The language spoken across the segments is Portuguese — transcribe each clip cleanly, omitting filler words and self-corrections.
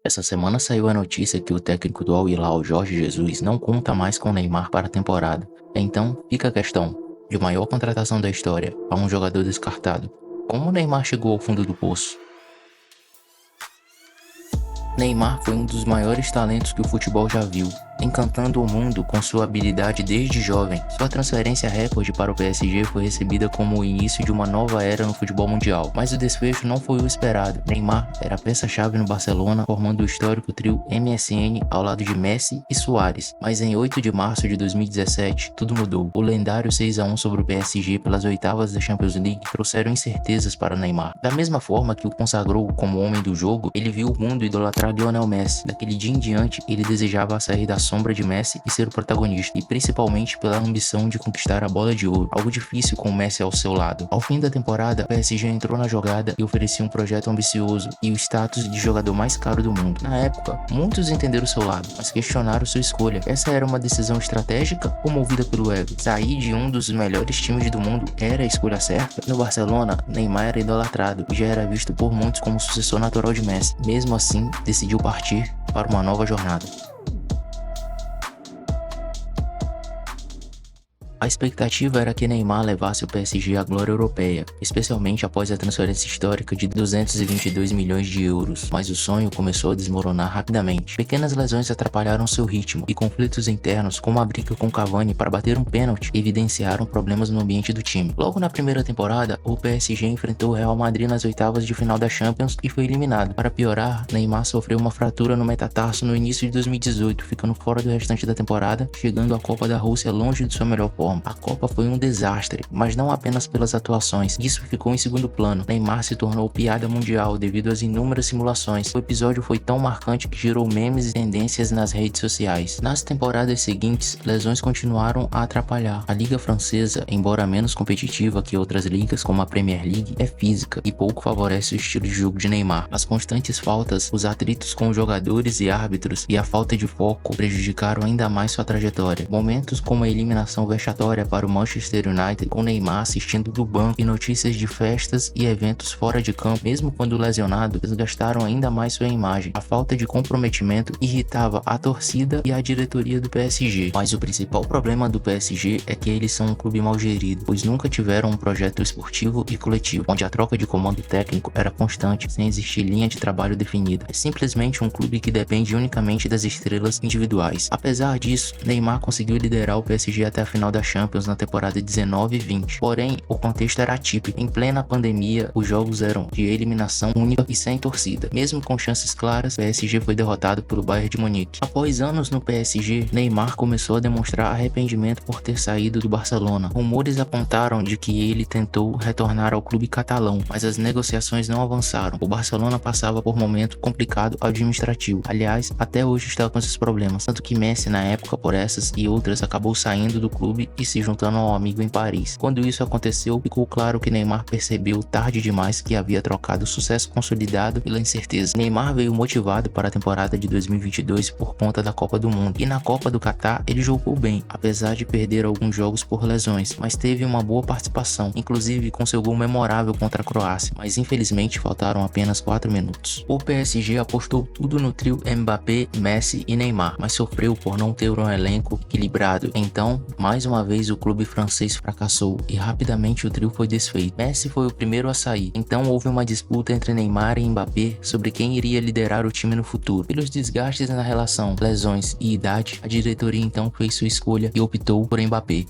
Essa semana saiu a notícia que o técnico do Al Hilal, Jorge Jesus, não conta mais com Neymar para a temporada. Então, fica a questão, de maior contratação da história, a um jogador descartado. Como Neymar chegou ao fundo do poço? Neymar foi um dos maiores talentos que o futebol já viu, encantando o mundo com sua habilidade desde jovem. Sua transferência recorde para o PSG foi recebida como o início de uma nova era no futebol mundial, mas o desfecho não foi o esperado. Neymar era peça-chave no Barcelona, formando o histórico trio MSN ao lado de Messi e Suárez. Mas em 8 de março de 2017, tudo mudou. O lendário 6-1 sobre o PSG pelas oitavas da Champions League trouxeram incertezas para Neymar. Da mesma forma que o consagrou como homem do jogo, ele viu o mundo idolatrar Lionel Messi. Daquele dia em diante, ele desejava sair da sombra de Messi e ser o protagonista, e principalmente pela ambição de conquistar a bola de ouro, algo difícil com o Messi ao seu lado. Ao fim da temporada, o PSG entrou na jogada e oferecia um projeto ambicioso e o status de jogador mais caro do mundo. Na época, muitos entenderam seu lado, mas questionaram sua escolha. Essa era uma decisão estratégica ou movida pelo ego? Sair de um dos melhores times do mundo era a escolha certa? No Barcelona, Neymar era idolatrado e já era visto por muitos como o sucessor natural de Messi. Mesmo assim, decidiu partir para uma nova jornada. A expectativa era que Neymar levasse o PSG à glória europeia, especialmente após a transferência histórica de 222 milhões de euros, mas o sonho começou a desmoronar rapidamente. Pequenas lesões atrapalharam seu ritmo e conflitos internos, como a briga com Cavani para bater um pênalti, evidenciaram problemas no ambiente do time. Logo na primeira temporada, o PSG enfrentou o Real Madrid nas oitavas de final da Champions e foi eliminado. Para piorar, Neymar sofreu uma fratura no metatarso no início de 2018, ficando fora do restante da temporada, chegando à Copa da Rússia longe de sua melhor forma. A Copa foi um desastre, mas não apenas pelas atuações. Isso ficou em segundo plano. Neymar se tornou piada mundial devido às inúmeras simulações. O episódio foi tão marcante que gerou memes e tendências nas redes sociais. Nas temporadas seguintes, lesões continuaram a atrapalhar. A Liga Francesa, embora menos competitiva que outras ligas como a Premier League, é física e pouco favorece o estilo de jogo de Neymar. As constantes faltas, os atritos com jogadores e árbitros e a falta de foco prejudicaram ainda mais sua trajetória. Momentos como a eliminação vexatória para o Manchester United, com Neymar assistindo do banco, e notícias de festas e eventos fora de campo, mesmo quando lesionado, desgastaram ainda mais sua imagem. A falta de comprometimento irritava a torcida e a diretoria do PSG. Mas o principal problema do PSG é que eles são um clube mal gerido, pois nunca tiveram um projeto esportivo e coletivo, onde a troca de comando técnico era constante, sem existir linha de trabalho definida. É simplesmente um clube que depende unicamente das estrelas individuais. Apesar disso, Neymar conseguiu liderar o PSG até a final da Champions na temporada 19 e 20. Porém, o contexto era atípico. Em plena pandemia, os jogos eram de eliminação única e sem torcida. Mesmo com chances claras, o PSG foi derrotado pelo Bayern de Munique. Após anos no PSG, Neymar começou a demonstrar arrependimento por ter saído do Barcelona. Rumores apontaram de que ele tentou retornar ao clube catalão, mas as negociações não avançaram. O Barcelona passava por um momento complicado administrativo. Aliás, até hoje está com esses problemas, tanto que Messi, na época, por essas e outras, acabou saindo do clube e se juntando ao amigo em Paris. Quando isso aconteceu, ficou claro que Neymar percebeu tarde demais que havia trocado o sucesso consolidado pela incerteza. Neymar veio motivado para a temporada de 2022 por conta da Copa do Mundo, e na Copa do Catar ele jogou bem, apesar de perder alguns jogos por lesões, mas teve uma boa participação, inclusive com seu gol memorável contra a Croácia, mas infelizmente faltaram apenas 4 minutos. O PSG apostou tudo no trio Mbappé, Messi e Neymar, mas sofreu por não ter um elenco equilibrado. Então, mais uma vez o clube francês fracassou e rapidamente o trio foi desfeito. Messi foi o primeiro a sair, então houve uma disputa entre Neymar e Mbappé sobre quem iria liderar o time no futuro. Pelos desgastes na relação, lesões e idade, a diretoria então fez sua escolha e optou por Mbappé.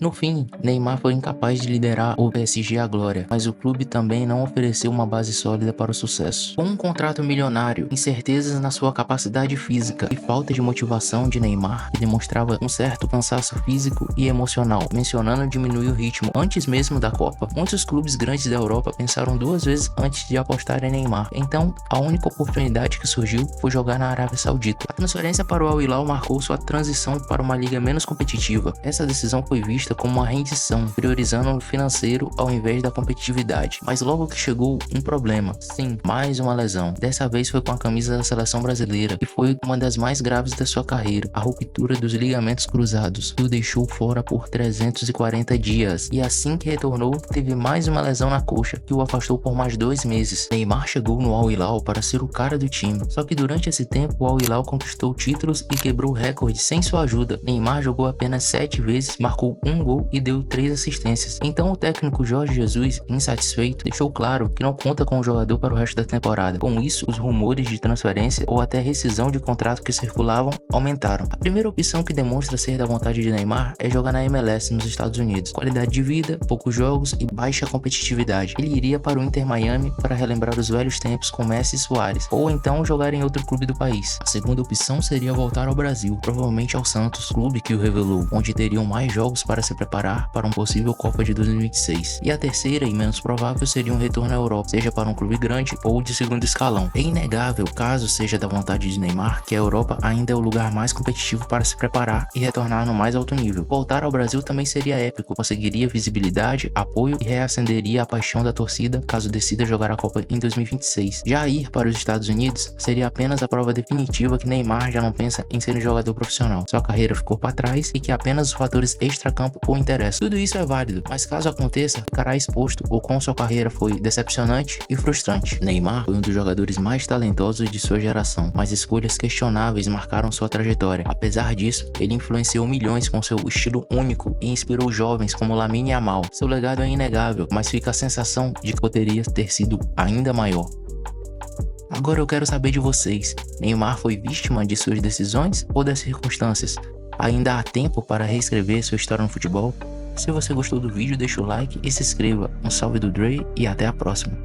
No fim, Neymar foi incapaz de liderar o PSG à glória, mas o clube também não ofereceu uma base sólida para o sucesso. Com um contrato milionário, incertezas na sua capacidade física e falta de motivação de Neymar, que demonstrava um certo cansaço físico e emocional, mencionando diminuir o ritmo antes mesmo da Copa. Muitos clubes grandes da Europa pensaram 2 vezes antes de apostar em Neymar, então a única oportunidade que surgiu foi jogar na Arábia Saudita. A transferência para o Al Hilal marcou sua transição para uma liga menos competitiva. Essa decisão foi vista vista como uma rendição, priorizando o financeiro ao invés da competitividade. Mas logo que chegou um problema, sim, mais uma lesão. Dessa vez foi com a camisa da seleção brasileira, e foi uma das mais graves da sua carreira, a ruptura dos ligamentos cruzados, que o deixou fora por 340 dias. E assim que retornou, teve mais uma lesão na coxa, que o afastou por mais 2 meses. Neymar chegou no Al Hilal para ser o cara do time, só que durante esse tempo o Al Hilal conquistou títulos e quebrou recordes sem sua ajuda. Neymar jogou apenas 7 vezes, marcou 1 gol e deu 3 assistências. Então o técnico Jorge Jesus, insatisfeito, deixou claro que não conta com o jogador para o resto da temporada. Com isso, os rumores de transferência ou até rescisão de contrato que circulavam aumentaram. A primeira opção que demonstra ser da vontade de Neymar é jogar na MLS nos Estados Unidos. Qualidade de vida, poucos jogos e baixa competitividade. Ele iria para o Inter Miami para relembrar os velhos tempos com Messi e Suárez, ou então jogar em outro clube do país. A segunda opção seria voltar ao Brasil, provavelmente ao Santos, clube que o revelou, onde teriam mais jogos para se preparar para um possível Copa de 2026. E a terceira e menos provável seria um retorno à Europa, seja para um clube grande ou de segundo escalão. É inegável, caso seja da vontade de Neymar, que a Europa ainda é o lugar mais competitivo para se preparar e retornar no mais alto nível. Voltar ao Brasil também seria épico, conseguiria visibilidade, apoio e reacenderia a paixão da torcida caso decida jogar a Copa em 2026. Já ir para os Estados Unidos seria apenas a prova definitiva que Neymar já não pensa em ser um jogador profissional. Sua carreira ficou para trás e que apenas os fatores extracampo o interessam. Tudo isso é válido, mas caso aconteça, ficará exposto o quão sua carreira foi decepcionante e frustrante. Neymar foi um dos jogadores mais talentosos de sua geração, mas escolhas questionáveis marcaram sua trajetória. Apesar disso, ele influenciou milhões com seu estilo único e inspirou jovens como Lamine Yamal. Seu legado é inegável, mas fica a sensação de que poderia ter sido ainda maior. Agora eu quero saber de vocês, Neymar foi vítima de suas decisões ou das circunstâncias? Ainda há tempo para reescrever sua história no futebol? Se você gostou do vídeo, deixa o like e se inscreva. Um salve do Dre e até a próxima.